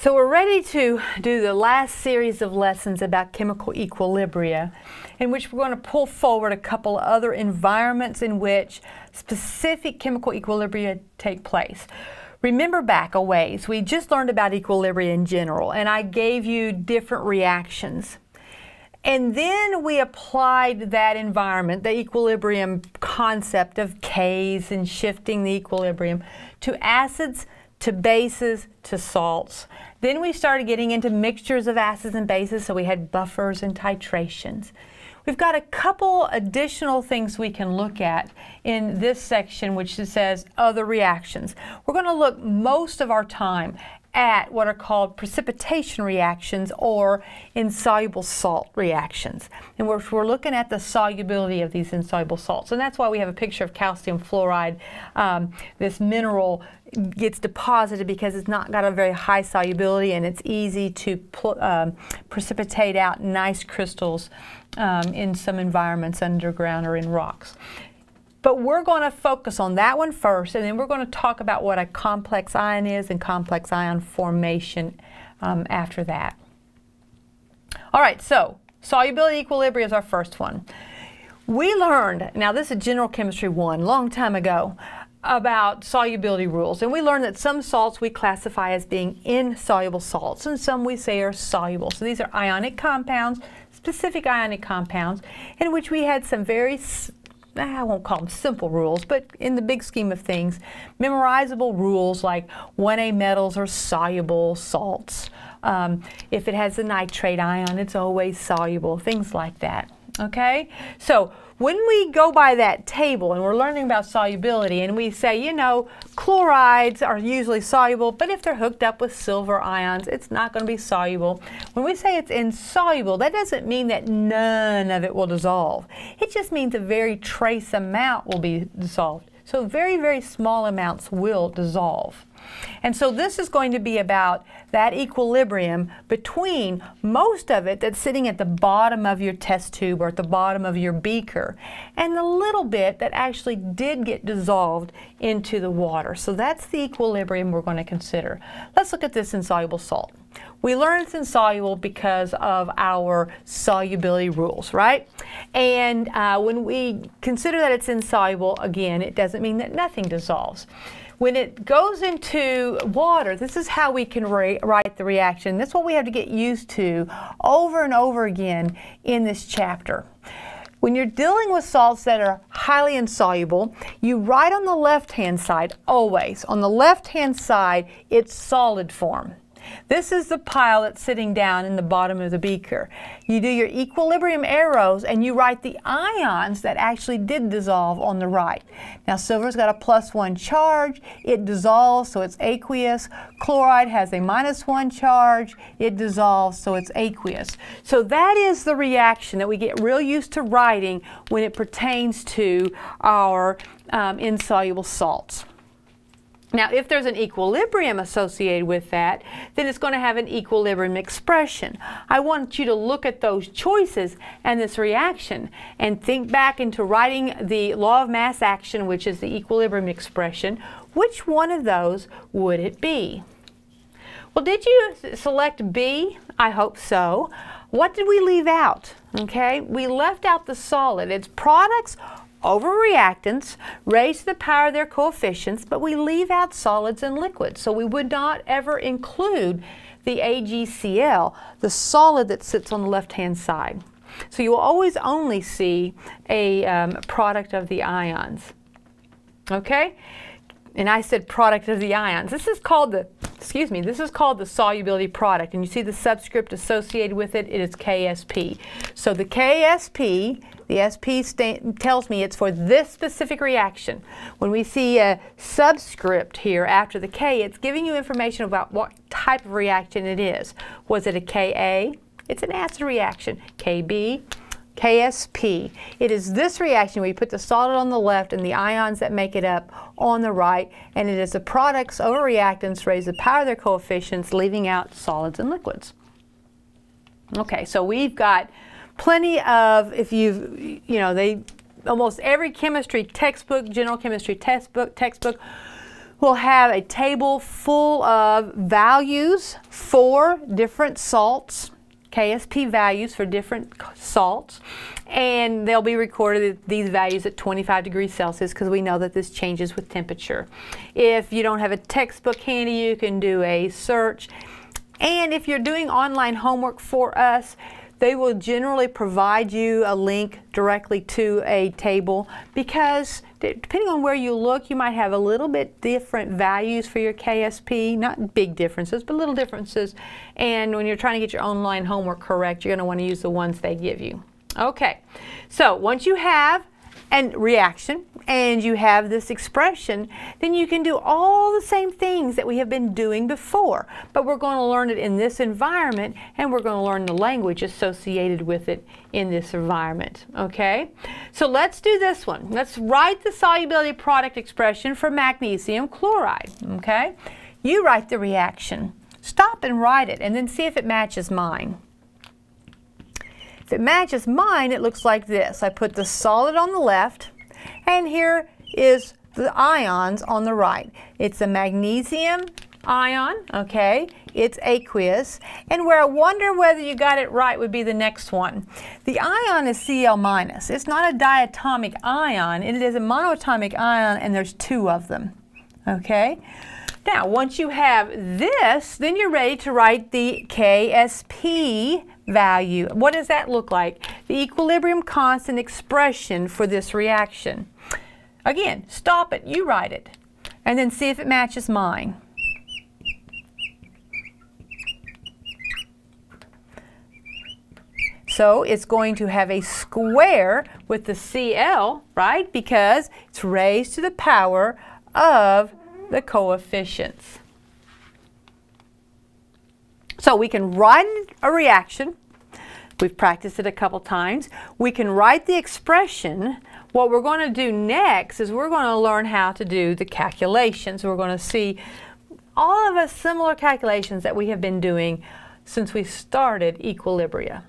So we're ready to do the last series of lessons about chemical equilibria, in which we're going to pull forward a couple other environments in which specific chemical equilibria take place. Remember back a ways, we just learned about equilibria in general, and I gave you different reactions. And then we applied that environment, the equilibrium concept of K's and shifting the equilibrium, to acids, to bases, to salts. Then we started getting into mixtures of acids and bases, so we had buffers and titrations. We've got a couple additional things we can look at in this section, which says other reactions. We're going to look most of our time at what are called precipitation reactions or insoluble salt reactions. And we're looking at the solubility of these insoluble salts. And that's why we have a picture of calcium fluoride. This mineral gets deposited because it's not got a very high solubility, and it's easy to precipitate out nice crystals in some environments underground or in rocks. But we're going to focus on that one first, and then we're going to talk about what a complex ion is and complex ion formation after that. All right, so solubility equilibria is our first one. We learned, now this is General Chemistry 1, long time ago, about solubility rules. And we learned that some salts we classify as being insoluble salts, and some we say are soluble. So these are ionic compounds, specific ionic compounds, in which we had some very I won't call them simple rules, but in the big scheme of things, memorizable rules like 1A metals are soluble salts. If it has a nitrate ion, it's always soluble, things like that. Okay? So when we go by that table and we're learning about solubility and we say, you know, chlorides are usually soluble, but if they're hooked up with silver ions, it's not going to be soluble. When we say it's insoluble, that doesn't mean that none of it will dissolve. It just means a very trace amount will be dissolved. So very, very small amounts will dissolve. And so this is going to be about that equilibrium between most of it that's sitting at the bottom of your test tube or at the bottom of your beaker and the little bit that actually did get dissolved into the water. So that's the equilibrium we're going to consider. Let's look at this insoluble salt. We learned it's insoluble because of our solubility rules, right? And when we consider that it's insoluble, again, it doesn't mean that nothing dissolves. When it goes into water, this is how we can write the reaction. That's what we have to get used to over and over again in this chapter. When you're dealing with salts that are highly insoluble, you write on the left-hand side, always. On the left-hand side, it's solid form. This is the pile that's sitting down in the bottom of the beaker. You do your equilibrium arrows and you write the ions that actually did dissolve on the right. Now silver's got a +1 charge, it dissolves so it's aqueous. Chloride has a -1 charge, it dissolves so it's aqueous. So that is the reaction that we get real used to writing when it pertains to our insoluble salts. Now, if there's an equilibrium associated with that, then it's going to have an equilibrium expression. I want you to look at those choices and this reaction and think back into writing the law of mass action, which is the equilibrium expression. Which one of those would it be? Well, did you select B? I hope so. What did we leave out? Okay, we left out the solid. It's products over reactants, raised to the power of their coefficients, but we leave out solids and liquids. So we would not ever include the AgCl, the solid that sits on the left-hand side. So you will always only see a product of the ions. Okay? And I said product of the ions. This is called the, this is called the solubility product. And you see the subscript associated with it, it is KSP. So the KSP, the SP tells me it's for this specific reaction. When we see a subscript here after the K, it's giving you information about what type of reaction it is. Was it a Ka? It's an acid reaction. Kb, KSP. It is this reaction where you put the solid on the left and the ions that make it up on the right, and it is the products over reactants raised to the power of their coefficients, leaving out solids and liquids. Okay, so we've got plenty of, if you've, almost every chemistry textbook, general chemistry textbook we'll have a table full of values for different salts, KSP values for different salts, and they'll be recorded, these values, at 25 degrees Celsius, because we know that this changes with temperature. If you don't have a textbook handy, you can do a search. And if you're doing online homework for us, they will generally provide you a link directly to a table, because depending on where you look, you might have a little bit different values for your KSP, not big differences, but little differences. And when you're trying to get your online homework correct, you're going to want to use the ones they give you. Okay, so once you have a reaction and you have this expression, then you can do all the same things that we have been doing before, but we're going to learn it in this environment, and we're going to learn the language associated with it in this environment. Okay, so let's do this one. Let's write the solubility product expression for magnesium chloride. Okay, you write the reaction, stop and write it, and then see if it matches mine. If it matches mine, it looks like this. I put the solid on the left, and here is the ions on the right. It's a magnesium ion, okay? It's aqueous. And where I wonder whether you got it right would be the next one. The ion is Cl-. It's not a diatomic ion. It is a monatomic ion, and there's two of them, okay? Now, once you have this, then you're ready to write the KSP value. What does that look like? The equilibrium constant expression for this reaction. Again, stop it, you write it, and then see if it matches mine. So it's going to have a square with the Cl, right? Because it's raised to the power of the coefficients. So we can write a reaction. We've practiced it a couple times. We can write the expression. What we're going to do next is we're going to learn how to do the calculations. We're going to see all of us similar calculations that we have been doing since we started Equilibria.